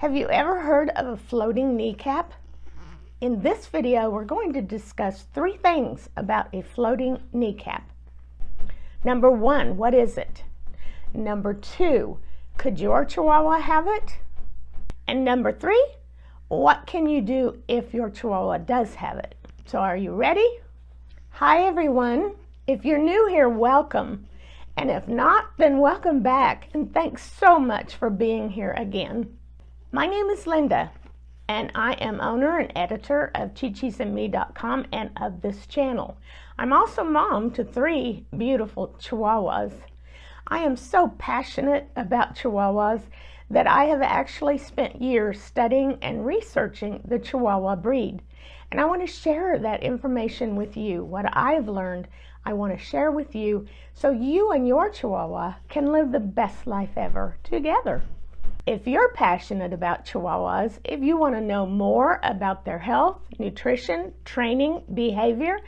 Have you ever heard of a floating kneecap? In this video, we're going to discuss 3 things about a floating kneecap. Number 1, what is it? Number 2, could your Chihuahua have it? And number 3, what can you do if your Chihuahua does have it? So are you ready? Hi everyone. If you're new here, welcome. And if not, then welcome back. And thanks so much for being here again. My name is Linda, and I am owner and editor of ChiChisandMe.com and of this channel. I'm also mom to 3 beautiful Chihuahuas. I am so passionate about Chihuahuas that I have actually spent years studying and researching the Chihuahua breed. And I want to share that information with you. What I've learned, I want to share with you so you and your Chihuahua can live the best life ever together. If you're passionate about Chihuahuas, if you want to know more about their health, nutrition, training, behavior,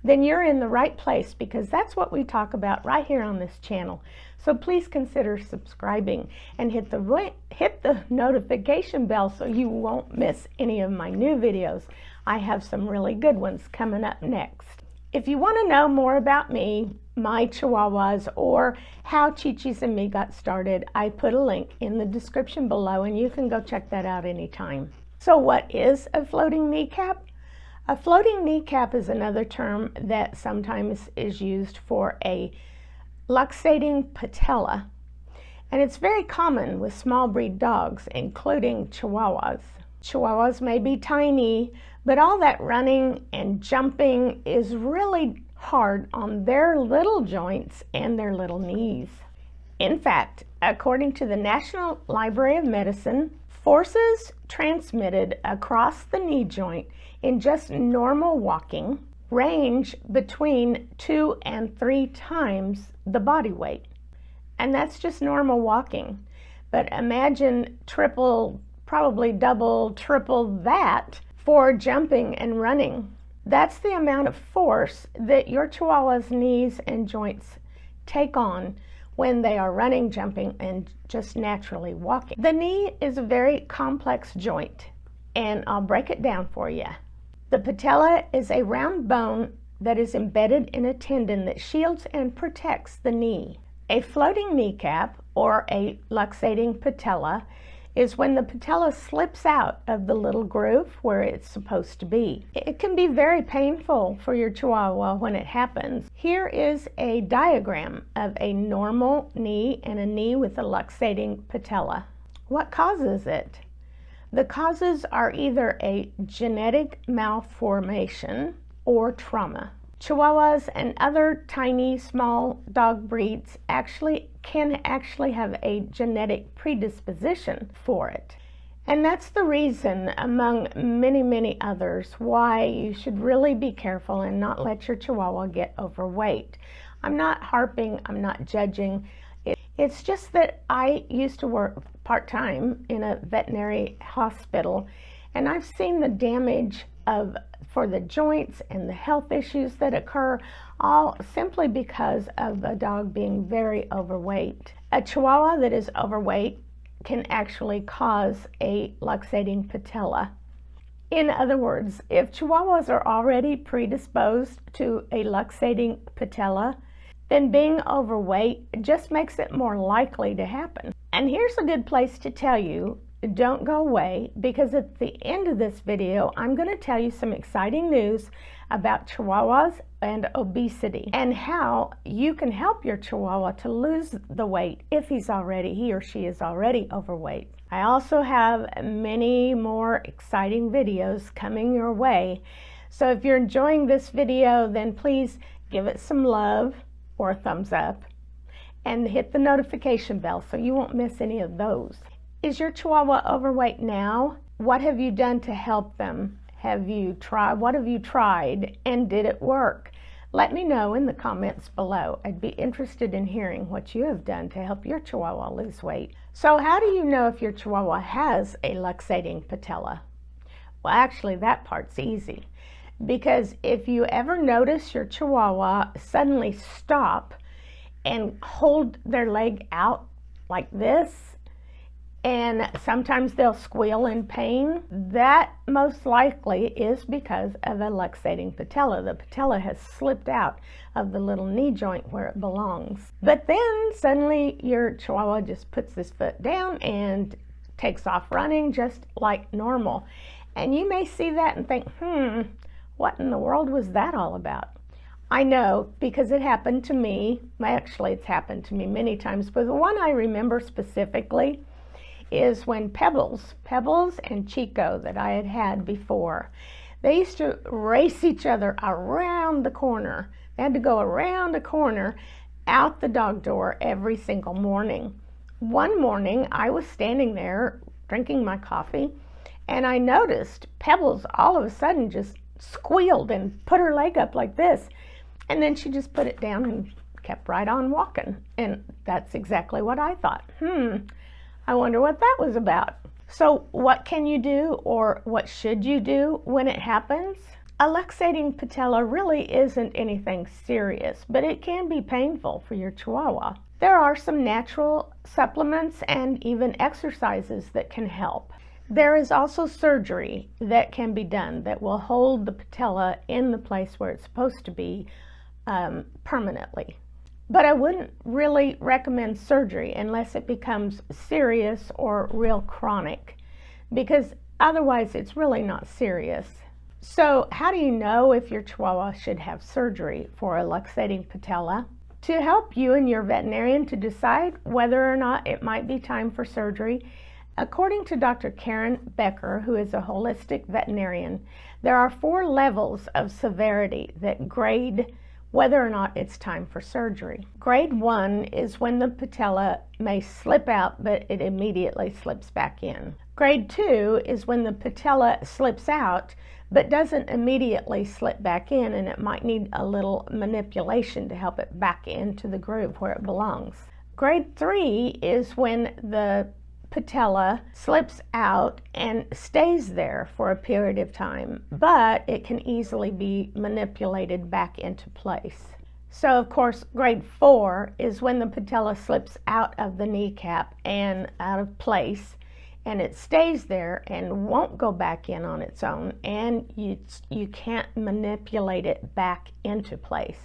then you're in the right place because that's what we talk about right here on this channel. So please consider subscribing and hit the notification bell so you won't miss any of my new videos. I have some really good ones coming up next. If you want to know more about me, my Chihuahuas, or how Chi-Chis and Me got started, I put a link in the description below and you can go check that out anytime. So what is a floating kneecap? A floating kneecap is another term that sometimes is used for a luxating patella, and it's very common with small breed dogs, including Chihuahuas. Chihuahuas may be tiny, but all that running and jumping is really hard on their little joints and their little knees. In fact, according to the National Library of Medicine, forces transmitted across the knee joint in just normal walking range between 2 and 3 times the body weight. And that's just normal walking. But imagine triple, probably double, triple that for jumping and running. That's the amount of force that your Chihuahua's knees and joints take on when they are running, jumping, and just naturally walking. The knee is a very complex joint, and I'll break it down for you. The patella is a round bone that is embedded in a tendon that shields and protects the knee. A floating kneecap, or a luxating patella, is when the patella slips out of the little groove where it's supposed to be. It can be very painful for your Chihuahua when it happens. Here is a diagram of a normal knee and a knee with a luxating patella. What causes it? The causes are either a genetic malformation or trauma. Chihuahuas and other tiny small dog breeds can actually have a genetic predisposition for it. And that's the reason, among many others, why you should really be careful and not let your Chihuahua get overweight. I'm not harping, I'm not judging. It's just that I used to work part-time in a veterinary hospital, and I've seen the damage for the joints and the health issues that occur, all simply because of a dog being very overweight. A Chihuahua that is overweight can actually cause a luxating patella. In other words, if Chihuahuas are already predisposed to a luxating patella, then being overweight just makes it more likely to happen. And here's a good place to tell you, don't go away, because at the end of this video, I'm going to tell you some exciting news about Chihuahuas and obesity and how you can help your Chihuahua to lose the weight if he or she is already overweight. I also have many more exciting videos coming your way. So if you're enjoying this video, then please give it some love or a thumbs up and hit the notification bell so you won't miss any of those. Is your Chihuahua overweight now? What have you done to help them? What have you tried, and did it work? Let me know in the comments below. I'd be interested in hearing what you have done to help your Chihuahua lose weight. So how do you know if your Chihuahua has a luxating patella? Well, actually that part's easy, because if you ever notice your Chihuahua suddenly stop and hold their leg out like this, and sometimes they'll squeal in pain. That most likely is because of a luxating patella. The patella has slipped out of the little knee joint where it belongs. But then suddenly your Chihuahua just puts his foot down and takes off running just like normal. And you may see that and think, what in the world was that all about? I know, because it happened to me. Actually, it's happened to me many times, but the one I remember specifically is when Pebbles and Chico that I had before, they used to race each other around the corner. They had to go around a corner out the dog door every single morning. One morning, I was standing there drinking my coffee, and I noticed Pebbles all of a sudden just squealed and put her leg up like this, and then she just put it down and kept right on walking. And that's exactly what I thought. I wonder what that was about. So what can you do, or what should you do when it happens? A luxating patella really isn't anything serious, but it can be painful for your Chihuahua. There are some natural supplements and even exercises that can help. There is also surgery that can be done that will hold the patella in the place where it's supposed to be permanently. But I wouldn't really recommend surgery unless it becomes serious or real chronic, because otherwise it's really not serious. So how do you know if your Chihuahua should have surgery for a luxating patella? To help you and your veterinarian to decide whether or not it might be time for surgery, according to Dr. Karen Becker, who is a holistic veterinarian, there are 4 levels of severity that grade whether or not it's time for surgery. Grade 1 is when the patella may slip out, but it immediately slips back in. Grade 2 is when the patella slips out, but doesn't immediately slip back in, and it might need a little manipulation to help it back into the groove where it belongs. Grade 3 is when the patella slips out and stays there for a period of time, but it can easily be manipulated back into place. So of course, grade 4 is when the patella slips out of the kneecap and out of place, and it stays there and won't go back in on its own, and you can't manipulate it back into place.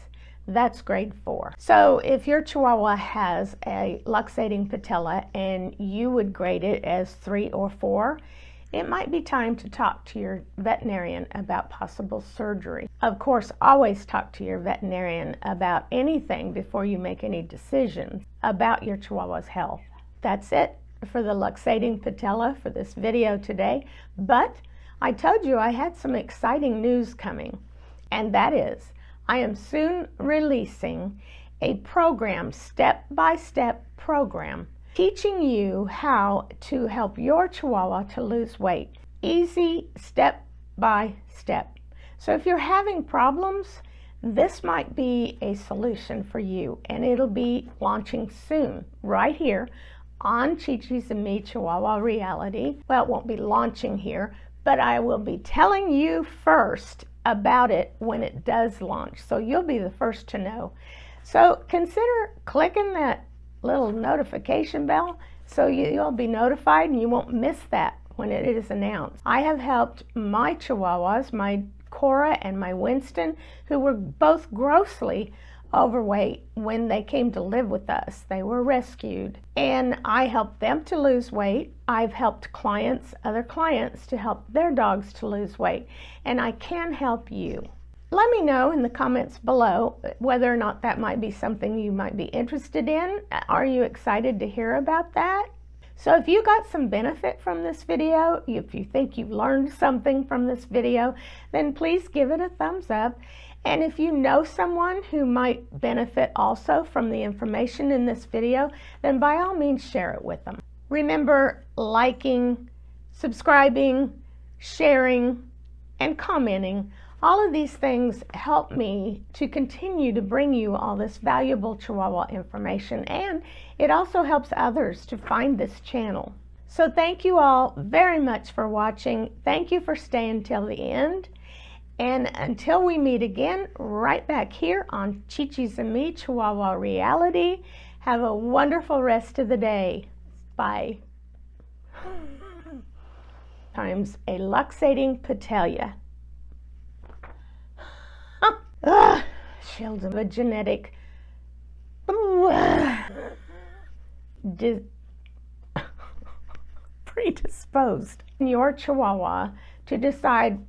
That's grade 4. So if your Chihuahua has a luxating patella and you would grade it as 3 or 4, it might be time to talk to your veterinarian about possible surgery. Of course, always talk to your veterinarian about anything before you make any decisions about your Chihuahua's health. That's it for the luxating patella for this video today, but I told you I had some exciting news coming, and that is I am soon releasing a program, step-by-step program, teaching you how to help your Chihuahua to lose weight. Easy, step-by-step. So if you're having problems, this might be a solution for you, and it'll be launching soon, right here on Chi-Chi's and Me Chihuahua Reality. Well, it won't be launching here, but I will be telling you first about it when it does launch, so you'll be the first to know. So consider clicking that little notification bell so you'll be notified and you won't miss that when it is announced. I have helped my Chihuahuas, my Cora and my Winston, who were both grossly overweight when they came to live with us. They were rescued, and I helped them to lose weight. I've helped other clients to help their dogs to lose weight, and I can help you. Let me know in the comments below whether or not that might be something you might be interested in. Are you excited to hear about that? So if you got some benefit from this video, if you think you've learned something from this video, then please give it a thumbs up. And if you know someone who might benefit also from the information in this video, then by all means share it with them. Remember, liking, subscribing, sharing, and commenting. All of these things help me to continue to bring you all this valuable Chihuahua information, and it also helps others to find this channel. So thank you all very much for watching. Thank you for staying till the end. And until we meet again, right back here on Chi-Chi's and Me Chihuahua Reality, have a wonderful rest of the day. Bye. times a luxating patella. Shields of a genetic predisposed in your Chihuahua to decide